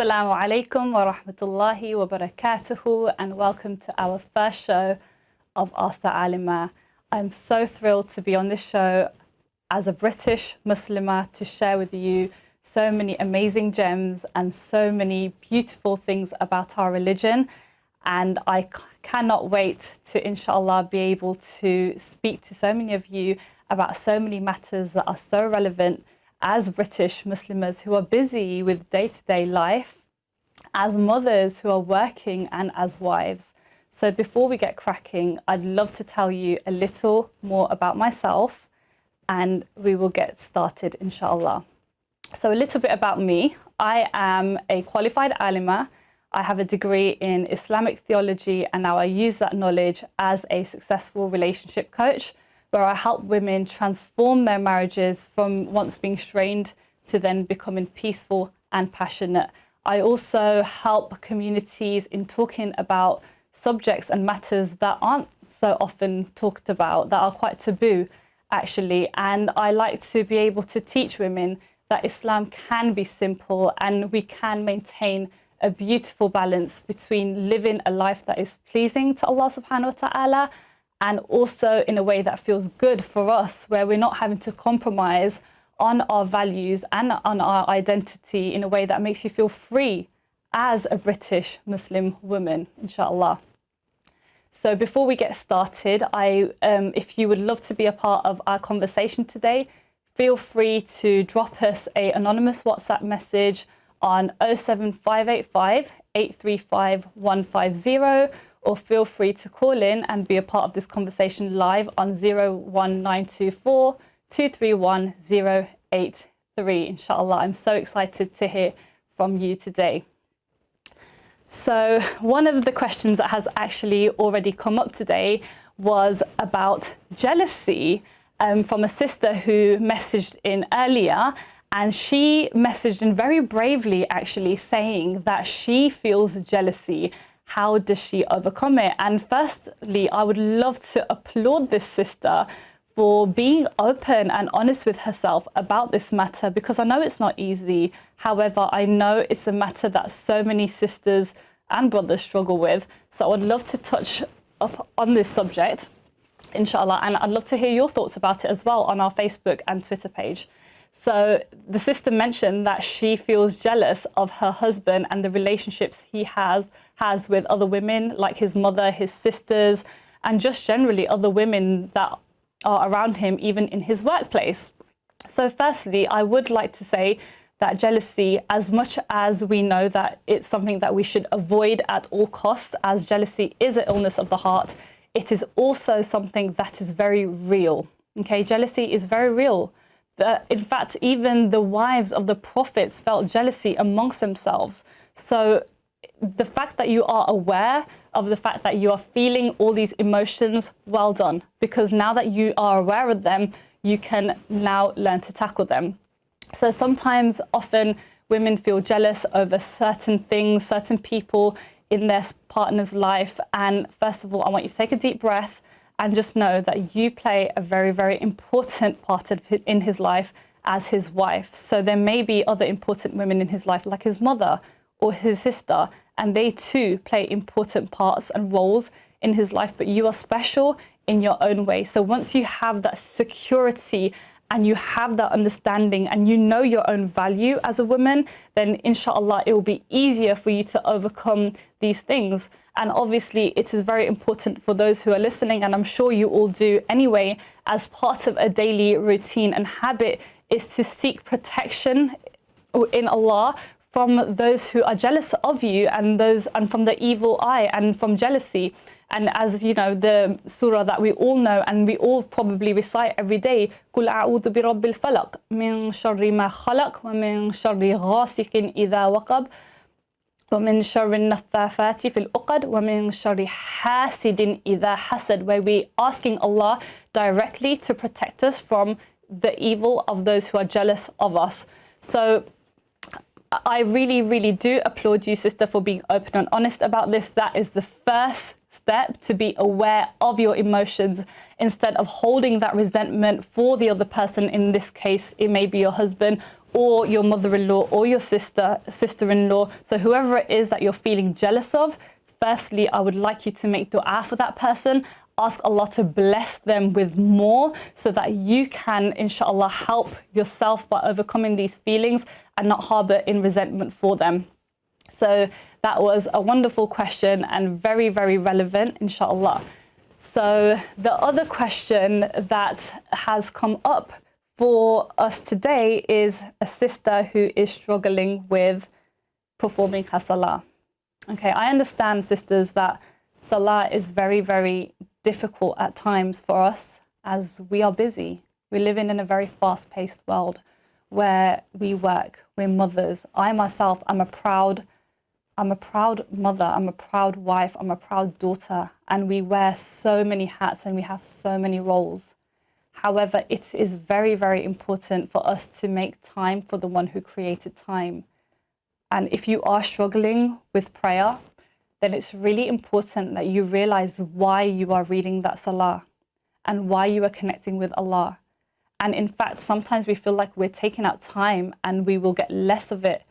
Assalamu alaikum wa rahmatullahi wa barakatuhu, and welcome to our first show of Ask The Alima. I'm so thrilled to be on this show as a British Muslimah to share with you so many amazing gems and so many beautiful things about our religion. And I cannot wait to, inshallah, be able to speak to so many of you about so many matters that are so relevant as British Muslims who are busy with day-to-day life, as mothers who are working, and as wives. So before we get cracking, I'd love to tell you a little more about myself, and we will get started, inshallah. So a little bit about me. I am a qualified alima. I have a degree in Islamic theology, and now I use that knowledge as a successful relationship coach, where I help women transform their marriages from once being strained to then becoming peaceful and passionate. I also help communities in talking about subjects and matters that aren't so often talked about, that are quite taboo, actually. And I like to be able to teach women that Islam can be simple and we can maintain a beautiful balance between living a life that is pleasing to Allah subhanahu wa ta'ala, and also in a way that feels good for us, where we're not having to compromise on our values and on our identity in a way that makes you feel free as a British Muslim woman, inshallah. So before we get started, if you would love to be a part of our conversation today, feel free to drop us an anonymous WhatsApp message on 07585 835 150, or feel free to call in and be a part of this conversation live on 01924 231 083. Inshallah, I'm so excited to hear from you today. So one of the questions that has actually already come up today was about jealousy from a sister who messaged in earlier. And she messaged in very bravely, actually, saying that she feels jealousy. How does she overcome it? And firstly, I would love to applaud this sister for being open and honest with herself about this matter, because I know it's not easy. However, I know it's a matter that so many sisters and brothers struggle with. So I would love to touch up on this subject, inshallah, and I'd love to hear your thoughts about it as well on our Facebook and Twitter page. So the sister mentioned that she feels jealous of her husband and the relationships he has with other women, like his mother, his sisters, and just generally other women that are around him, even in his workplace. So firstly, I would like to say that jealousy, as much as we know that it's something that we should avoid at all costs, as jealousy is an illness of the heart, it is also something that is very real. Okay, jealousy is very real. In fact, even the wives of the prophets felt jealousy amongst themselves. So the fact that you are aware of the fact that you are feeling all these emotions, well done, because now that you are aware of them, you can now learn to tackle them. So sometimes, often, women feel jealous over certain things, certain people in their partner's life. And first of all, I want you to take a deep breath and just know that you play a very, very important part in his life as his wife. So there may be other important women in his life, like his mother or his sister, and they too play important parts and roles in his life, but you are special in your own way. So once you have that security and you have that understanding and you know your own value as a woman, then inshallah, it will be easier for you to overcome these things. And obviously, it is very important for those who are listening, and I'm sure you all do anyway, as part of a daily routine and habit, is to seek protection in Allah from those who are jealous of you and from the evil eye and from jealousy. And as you know, the surah that we all know and we all probably recite every day, قُلْ أَعُوذُ بِرَبِّ الْفَلَقِ مِنْ شَرِّ مَا خَلَقَ وَمِنْ شَرِّ غَاسِقٍ إِذَا وَقَبَ وَمِنْ شَرِّ النَّفَّاثَاتِ فِي الْعُقَدِ وَمِنْ شَرِّ حَاسِدٍ إِذَا حَسَدَ, where we're asking Allah directly to protect us from the evil of those who are jealous of us. So I really, really do applaud you, sister, for being open and honest about this. That is the first step, to be aware of your emotions instead of holding that resentment for the other person. In this case, it may be your husband or your mother-in-law, or your sister-in-law. So whoever it is that you're feeling jealous of, firstly, I would like you to make dua for that person. Ask Allah to bless them with more so that you can, inshallah, help yourself by overcoming these feelings and not harbor in resentment for them. So that was a wonderful question and very, very relevant, inshallah. So the other question that has come up for us today is a sister who is struggling with performing her salah. Okay, I understand, sisters, that salah is very, very difficult at times for us as we are busy. We live in a very fast-paced world where we work, we're mothers. I myself am a proud mother, I'm a proud wife, I'm a proud daughter, and we wear so many hats and we have so many roles. However, it is very, very important for us to make time for the one who created time. And if you are struggling with prayer, then it's really important that you realize why you are reading that salah and why you are connecting with Allah. And in fact, sometimes we feel like we're taking out time and we will get less of it.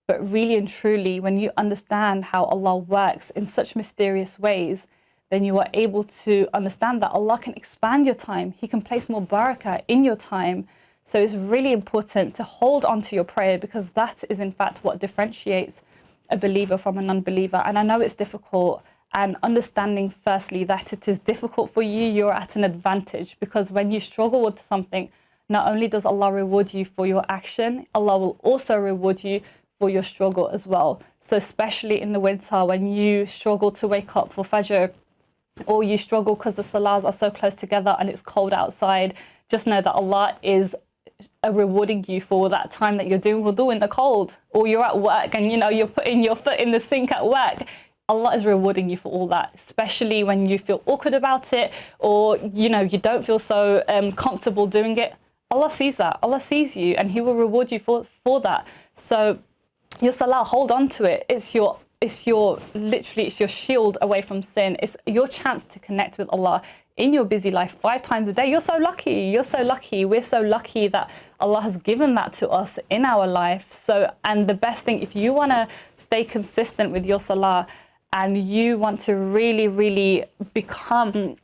But really and truly, when you understand how Allah works in such mysterious ways, then you are able to understand that Allah can expand your time. He can place more barakah in your time. So it's really important to hold on to your prayer, because that is in fact what differentiates a believer from a non-believer. And I know it's difficult, and understanding firstly that it is difficult for you, you're at an advantage, because when you struggle with something, not only does Allah reward you for your action, Allah will also reward you for your struggle as well. So especially in the winter, when you struggle to wake up for Fajr, or you struggle because the salahs are so close together and it's cold outside, just know that Allah is rewarding you for that time that you're doing wudu in the cold, or you're at work and you're putting your foot in the sink at work. Allah is rewarding you for all that, especially when you feel awkward about it, or you don't feel so comfortable doing it. Allah sees that. Allah sees you, and He will reward you for that. So your salah, hold on to it. It's your shield away from sin. It's your chance to connect with Allah in your busy life 5 times a day. You're so lucky. You're so lucky. We're so lucky that Allah has given that to us in our life. So, and the best thing, if you want to stay consistent with your salah and you want to really, really become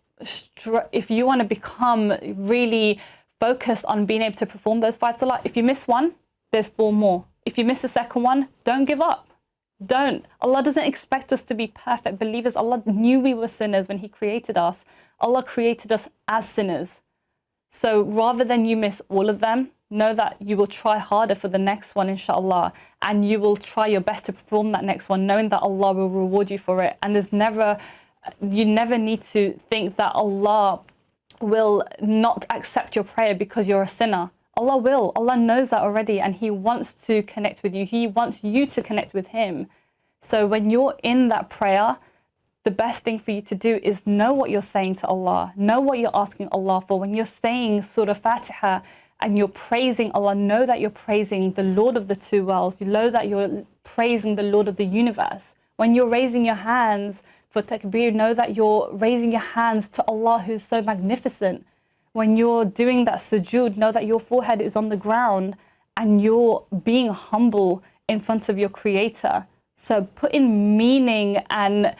really focused on being able to perform those 5 salah, if you miss one, there's 4 more. If you miss the second one, don't give up. Don't. Allah doesn't expect us to be perfect believers. Allah knew we were sinners when He created us. Allah created us as sinners. So rather than you miss all of them, know that you will try harder for the next one, inshallah, and you will try your best to perform that next one, knowing that Allah will reward you for it. And you never need to think that Allah will not accept your prayer because you're a sinner. Allah will. Allah knows that already, and He wants to connect with you. He wants you to connect with Him. So when you're in that prayer, the best thing for you to do is know what you're saying to Allah. Know what you're asking Allah for. When you're saying Surah Fatiha and you're praising Allah, know that you're praising the Lord of the 2 worlds. You know that you're praising the Lord of the universe. When you're raising your hands for takbir, know that you're raising your hands to Allah, who's so magnificent. When you're doing that sujood, know that your forehead is on the ground and you're being humble in front of your Creator. So put in meaning, and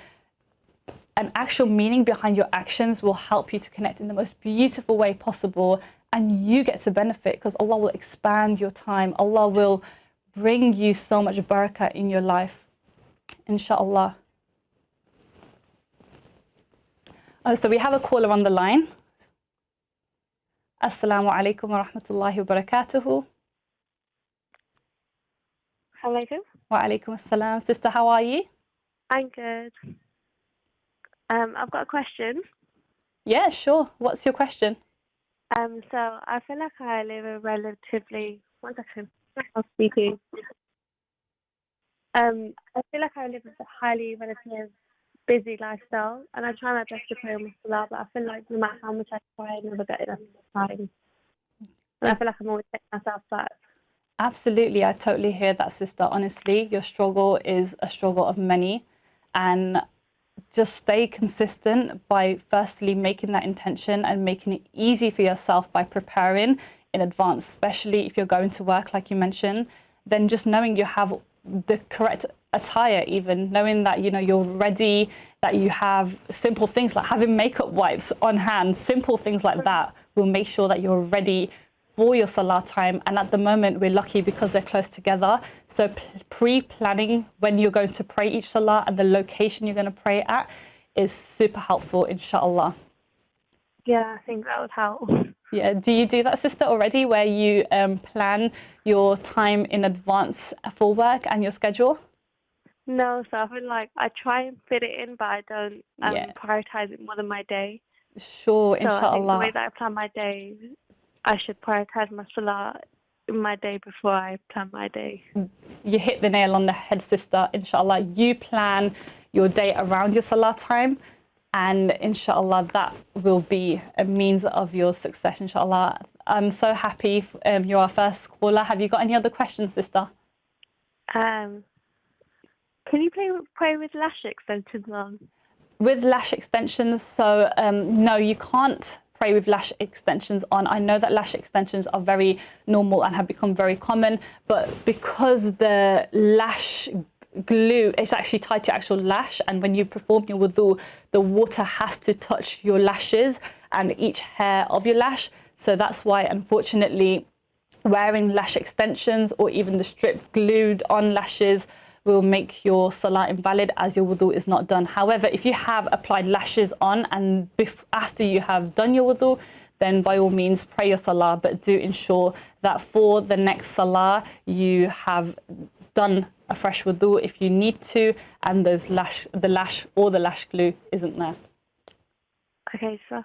an actual meaning behind your actions will help you to connect in the most beautiful way possible, and you get to benefit because Allah will expand your time. Allah will bring you so much barakah in your life, inshallah. Oh, so we have a caller on the line. Assalamu alaikum wa rahmatullahi wa barakatuhu. Alaikum. Wa alaikum assalam. Sister, how are you? I'm good. I've got a question. Yeah, sure. What's your question? So I feel like I live a relatively... One second. I'm speaking. I feel like I live a highly relative busy lifestyle, and I try my best to pray on my salah, but I feel like no matter how much I try, I never get enough time. And I feel like I'm always taking myself back. Absolutely, I totally hear that, sister. Honestly, your struggle is a struggle of many, and just stay consistent by firstly making that intention and making it easy for yourself by preparing in advance, especially if you're going to work, like you mentioned, then just knowing you have the correct attire, even knowing that, you know, you're ready, that you have simple things like having makeup wipes on hand, simple things like that will make sure that you're ready for your salah time. And at the moment, we're lucky because they're close together. So pre-planning when you're going to pray each salah and the location you're going to pray at is super helpful, inshallah. Yeah, I think that would help. Yeah, do you do that, sister, already, where you plan your time in advance for work and your schedule? No, so I feel like I try and fit it in, but I don't prioritize it more than my day. Sure, so inshallah. I think the way that I plan my day, I should prioritize my salah in my day before I plan my day. You hit the nail on the head, sister, inshallah. You plan your day around your salah time, and inshallah that will be a means of your success, inshallah. I'm so happy you're our first caller. Have you got any other questions, sister? Can you pray with lash extensions on? With lash extensions, so no, you can't pray with lash extensions on. I know that lash extensions are very normal and have become very common, but because the lash glue is actually tied to actual lash, and when you perform your wudu, the water has to touch your lashes and each hair of your lash. So that's why, unfortunately, wearing lash extensions or even the strip glued on lashes will make your salah invalid, as your wudu is not done. However, if you have applied lashes on and after you have done your wudu, then by all means pray your salah, but do ensure that for the next salah you have done a fresh wudu if you need to, and the lash glue isn't there. Okay, so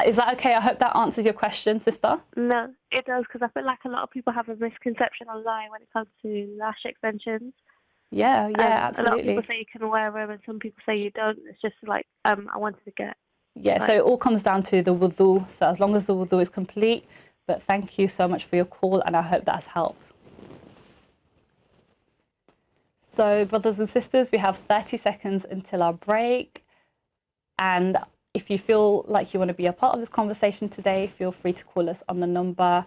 is that okay? I hope that answers your question, sister. No, it does, because I feel like a lot of people have a misconception online when it comes to lash extensions. Yeah, absolutely. A lot of people say you can wear them and some people say you don't. It's just like, I wanted to get... Yeah, so it all comes down to the wudu. So as long as the wudu is complete. But thank you so much for your call, and I hope that has helped. So brothers and sisters, we have 30 seconds until our break. And if you feel like you want to be a part of this conversation today, feel free to call us on the number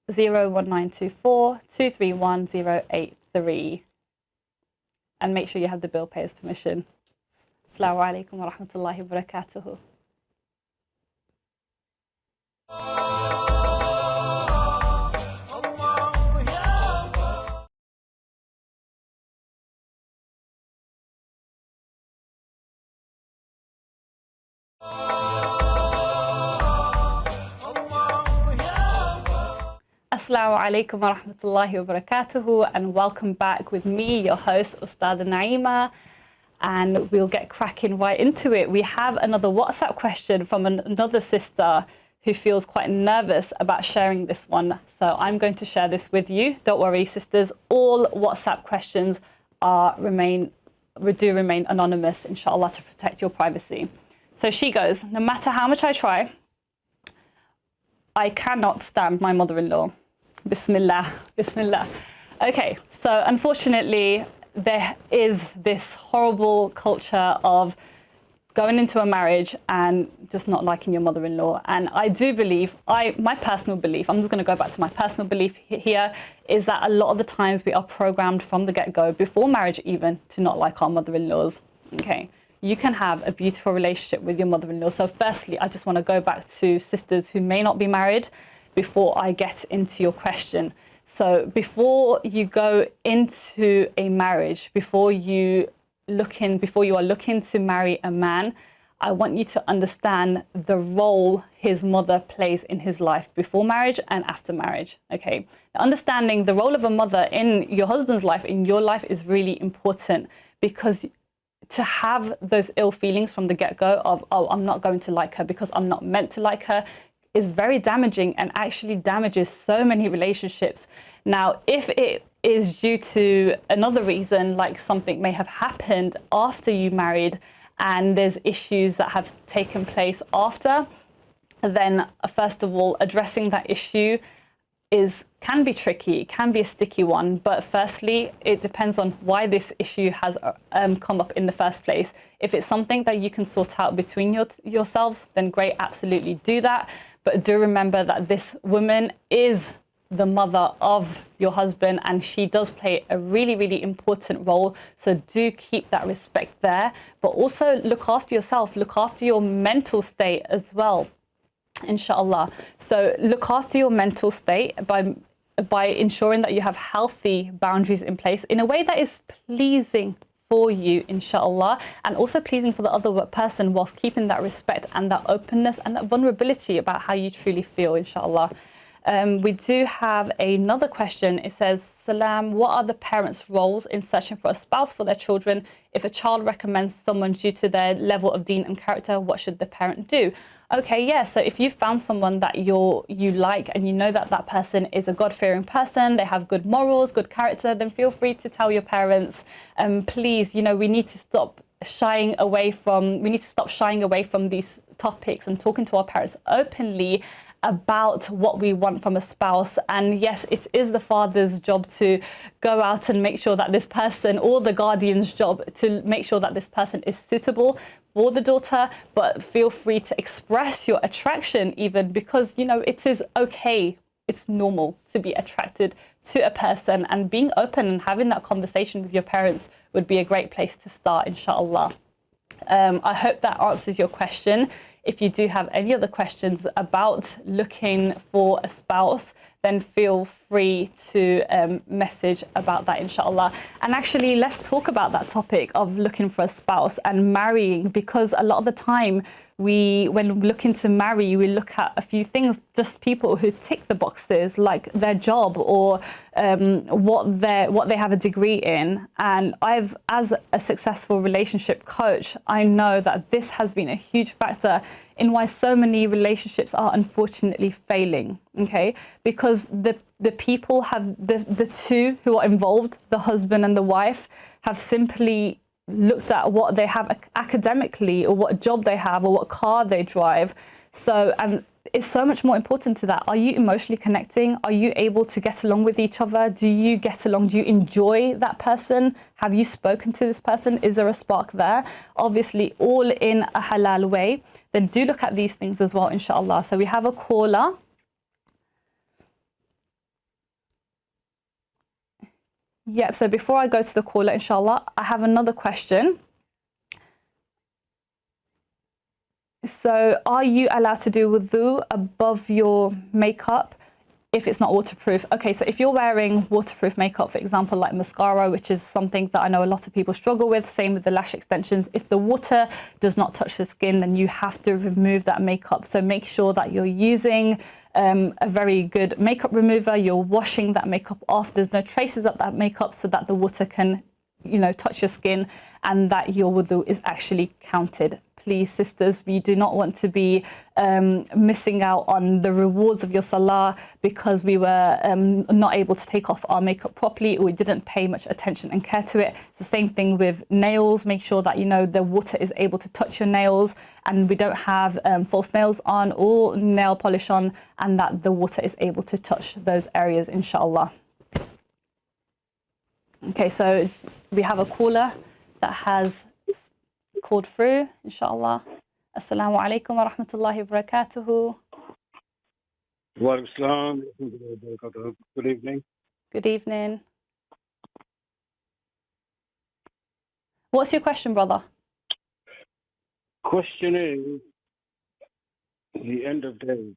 01924 231 083. And make sure you have the bill payer's permission. Assalamu alaikum wa rahmatullahi wa barakatuhu. Assalamu alaikum wa rahmatullahi wa barakatuhu, and welcome back with me, your host, Ustad Naeema, and we'll get cracking right into it. We have another WhatsApp question from another sister who feels quite nervous about sharing this one. So I'm going to share this with you. Don't worry, sisters, all WhatsApp questions do remain anonymous, inshallah, to protect your privacy. So she goes, no matter how much I try, I cannot stand my mother-in-law. Bismillah, Bismillah. Okay, so unfortunately, there is this horrible culture of going into a marriage and just not liking your mother-in-law. And I do believe, my personal belief, I'm just going to go back to my personal belief here, is that a lot of the times we are programmed from the get-go, before marriage even, to not like our mother-in-laws. Okay, you can have a beautiful relationship with your mother-in-law. So firstly, I just want to go back to sisters who may not be married before I get into your question. So before you go into a marriage, before you are looking to marry a man, I want you to understand the role his mother plays in his life before marriage and after marriage. Okay, understanding the role of a mother in your husband's life, in your life, is really important, because to have those ill feelings from the get-go of, oh, I'm not going to like her because I'm not meant to like her, is very damaging and actually damages so many relationships. Now, if it is due to another reason, like something may have happened after you married and there's issues that have taken place after, then first of all, addressing that issue can be tricky, can be a sticky one. But firstly, it depends on why this issue has come up in the first place. If it's something that you can sort out between yourselves, then great, absolutely do that. But do remember that this woman is the mother of your husband, and she does play a really, really important role. So do keep that respect there, but also look after yourself, look after your mental state as well, inshallah. So look after your mental state by ensuring that you have healthy boundaries in place in a way that is pleasing for you, inshallah, and also pleasing for the other person, whilst keeping that respect and that openness and that vulnerability about how you truly feel, inshallah. We do have another question. It says, Salam, what are the parents' roles in searching for a spouse for their children? If a child recommends someone due to their level of deen and character, what should the parent do? Okay, yeah, so if you found someone that you like, and you know that that person is a God-fearing person, they have good morals, good character, then feel free to tell your parents, please, you know, we need to stop shying away from these topics and talking to our parents openly about what we want from a spouse. And yes, it is the father's job to go out and make sure that this person, or the guardian's job to make sure that this person is suitable for the daughter, but feel free to express your attraction even, because, you know, it is okay, it's normal to be attracted to a person, and being open and having that conversation with your parents would be a great place to start, inshallah. I hope that answers your question. If you do have any other questions about looking for a spouse, then feel free to message about that, inshallah. And actually, let's talk about that topic of looking for a spouse and marrying, because a lot of the time, when looking to marry, we look at a few things, just people who tick the boxes, like their job or what they have a degree in. And as a successful relationship coach, I know that this has been a huge factor in why so many relationships are unfortunately failing. Okay, because the people have the two who are involved, the husband and the wife, have simply looked at what they have academically, or what job they have, or what car they drive. So, and it's so much more important to that. Are you emotionally connecting? Are you able to get along with each other? Do you get along? Do you enjoy that person? Have you spoken to this person? Is there a spark there? Obviously, all in a halal way. Then do look at these things as well, inshallah. So we have a caller. Yep, so before I go to the caller, inshallah, I have another question. So are you allowed to do wudu above your makeup if it's not waterproof? Okay, so if you're wearing waterproof makeup, for example, like mascara, which is something that I know a lot of people struggle with, same with the lash extensions, if the water does not touch the skin, then you have to remove that makeup. So make sure that you're using a very good makeup remover, you're washing that makeup off, there's no traces of that makeup, so that the water can, you know, touch your skin, and that your wudu is actually counted. Please, sisters, we do not want to be missing out on the rewards of your salah because we were not able to take off our makeup properly, or we didn't pay much attention and care to it. It's the same thing with nails. Make sure that, you know, the water is able to touch your nails, and we don't have false nails on or nail polish on, and that the water is able to touch those areas, inshallah. Okay, so we have a caller that has called through, inshallah. Assalamu alaikum wa rahmatullahi wa barakatuhu. Wa alaikum salam. Good evening. Good evening. What's your question, brother? Question is, the end of day,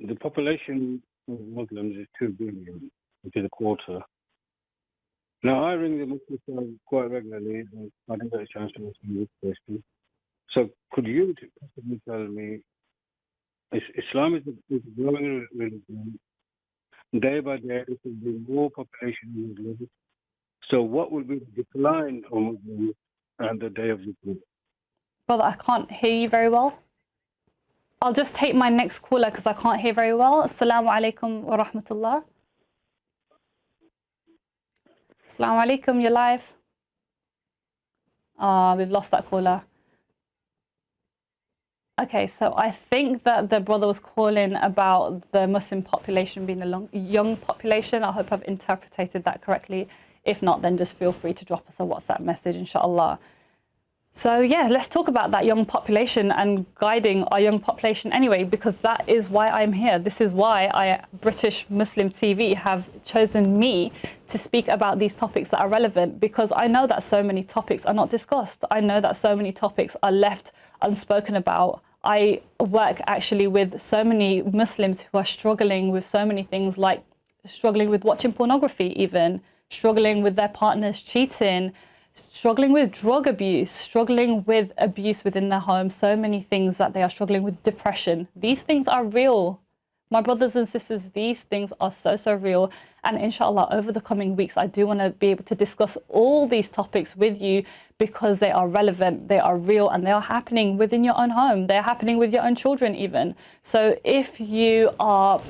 the population of Muslims is 2 billion, which is a quarter. Now, I ring the Muslims quite regularly, and I didn't get a chance to ask you this question. So, could you possibly tell me, Islam is a growing religion. Day by day, there will be more population in Muslims. So, what will be the decline of Muslims and the day of Judgment? Brother, I can't hear you very well. I'll just take my next caller because I can't hear very well. Assalamu alaikum wa rahmatullah. Assalamu alaikum, you're live. We've lost that caller. Okay, so I think that the brother was calling about the Muslim population being a young population. I hope I've interpreted that correctly. If not, then just feel free to drop us a WhatsApp message, inshallah. So yeah, let's talk about that young population and guiding our young population anyway, because that is why I'm here. This is why British Muslim TV have chosen me to speak about these topics that are relevant, because I know that so many topics are not discussed. I know that so many topics are left unspoken about. I work actually with so many Muslims who are struggling with so many things, like struggling with watching pornography, even struggling with their partners cheating, struggling with drug abuse, struggling with abuse within their home, so many things that they are struggling with, depression. These things are real. My brothers and sisters, these things are so, so real. And inshallah, over the coming weeks, I do want to be able to discuss all these topics with you because they are relevant, they are real, and they are happening within your own home. They're happening with your own children even. So if you are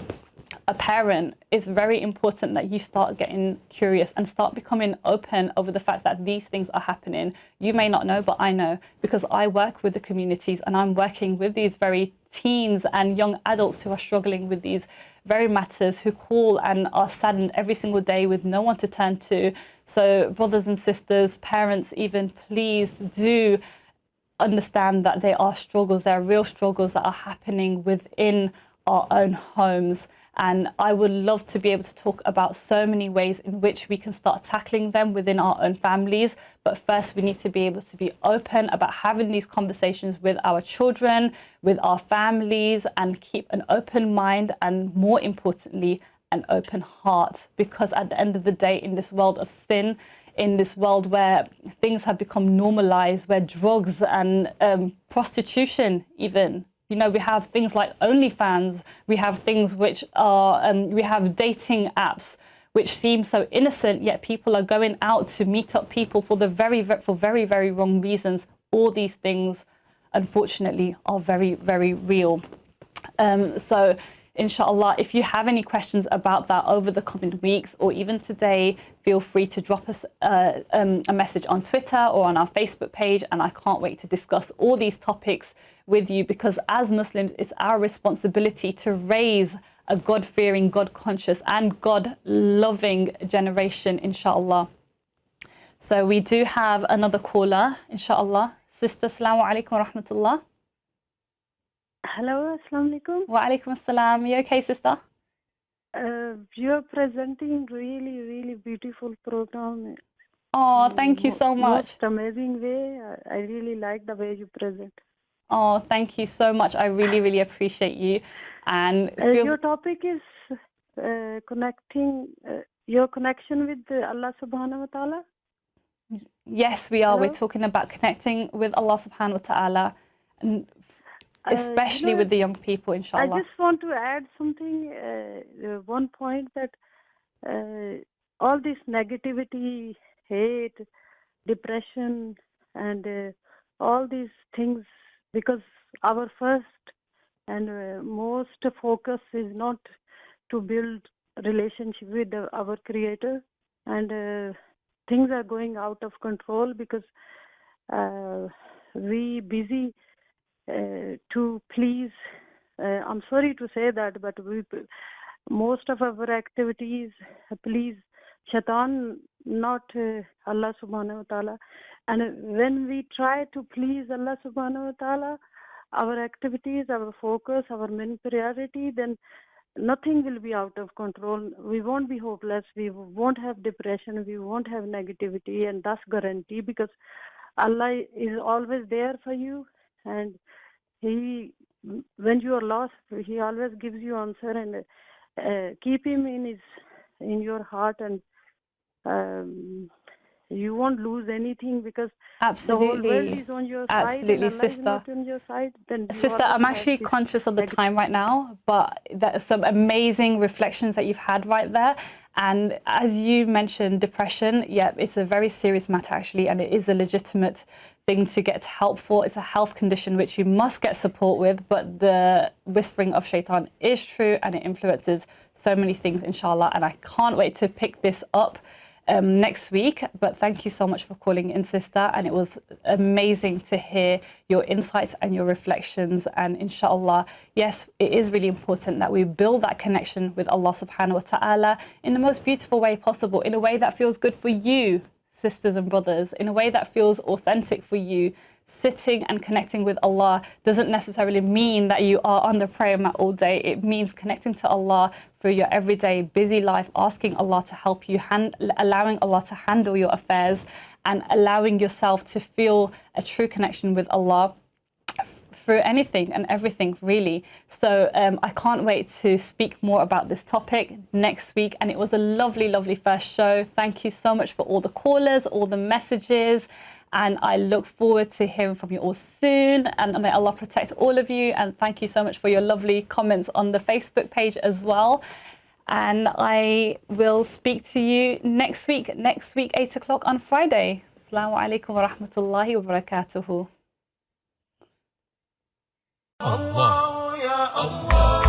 a parent, it's very important that you start getting curious and start becoming open over the fact that these things are happening. You may not know, but I know, because I work with the communities and I'm working with these very teens and young adults who are struggling with these very matters, who call and are saddened every single day with no one to turn to. So brothers and sisters, parents even, please do understand that there are struggles, there are real struggles that are happening within our own homes. And I would love to be able to talk about so many ways in which we can start tackling them within our own families. But first, we need to be able to be open about having these conversations with our children, with our families, and keep an open mind and, more importantly, an open heart. Because at the end of the day, in this world of sin, in this world where things have become normalized, where drugs and prostitution even, you know, we have things like OnlyFans, we have things which are, we have dating apps which seem so innocent, yet people are going out to meet up people for very, very wrong reasons. All these things, unfortunately, are very, very real. So inshallah, if you have any questions about that over the coming weeks or even today, feel free to drop us a message on Twitter or on our Facebook page. And I can't wait to discuss all these topics with you, because as Muslims, it's our responsibility to raise a God-fearing, God-conscious and God-loving generation, inshallah. So we do have another caller, inshallah. Sister, assalamu alaikum wa rahmatullah. Hello, assalamu alaikum. Wa alaikum assalam. You okay, sister? You're presenting really beautiful program. Oh, thank you so much. Most amazing way. I really like the way you present. Oh, thank you so much. I really appreciate you. And your topic is connecting your connection with Allah subhanahu wa ta'ala. Yes, we are. Hello? We're talking about connecting with Allah subhanahu wa ta'ala, and especially with the young people, inshallah. I just want to add something, one point, that all this negativity, hate, depression, and all these things, because our first and most focus is not to build relationship with our Creator, and things are going out of control because we busy to please. I'm sorry to say that, but most of our activities please Shaitan, not Allah subhanahu wa ta'ala. And when we try to please Allah subhanahu wa ta'ala, our activities, our focus, our main priority, then nothing will be out of control. We won't be hopeless. We won't have depression. We won't have negativity, and that's guarantee, because Allah is always there for you, and He, when you are lost, He always gives you answer, and keep Him in your heart, and you won't lose anything, because absolutely, the whole world is on your side. Absolutely, and Allah sister. is not on your side, then Sister, I'm actually conscious of the time right now, but there are some amazing reflections that you've had right there. And as you mentioned, depression, yeah, it's a very serious matter actually, and it is a legitimate thing to get help for. It's a health condition which you must get support with, but the whispering of shaitan is true, and it influences so many things, inshallah. And I can't wait to pick this up next week. But thank you so much for calling in, sister, and it was amazing to hear your insights and your reflections. And inshallah, yes, it is really important that we build that connection with Allah subhanahu wa ta'ala in the most beautiful way possible, in a way that feels good for you, sisters and brothers, in a way that feels authentic for you, sitting and connecting with Allah doesn't necessarily mean that you are on the prayer mat all day. It means connecting to Allah through your everyday busy life, asking Allah to help you, allowing Allah to handle your affairs, and allowing yourself to feel a true connection with Allah through anything and everything, really. So I can't wait to speak more about this topic next week. And it was a lovely, lovely first show. Thank you so much for all the callers, all the messages. And I look forward to hearing from you all soon. And may Allah protect all of you. And thank you so much for your lovely comments on the Facebook page as well. And I will speak to you next week, 8 o'clock on Friday. Assalamu alaikum wa rahmatullahi wa barakatuhu. Allah, ya Allah.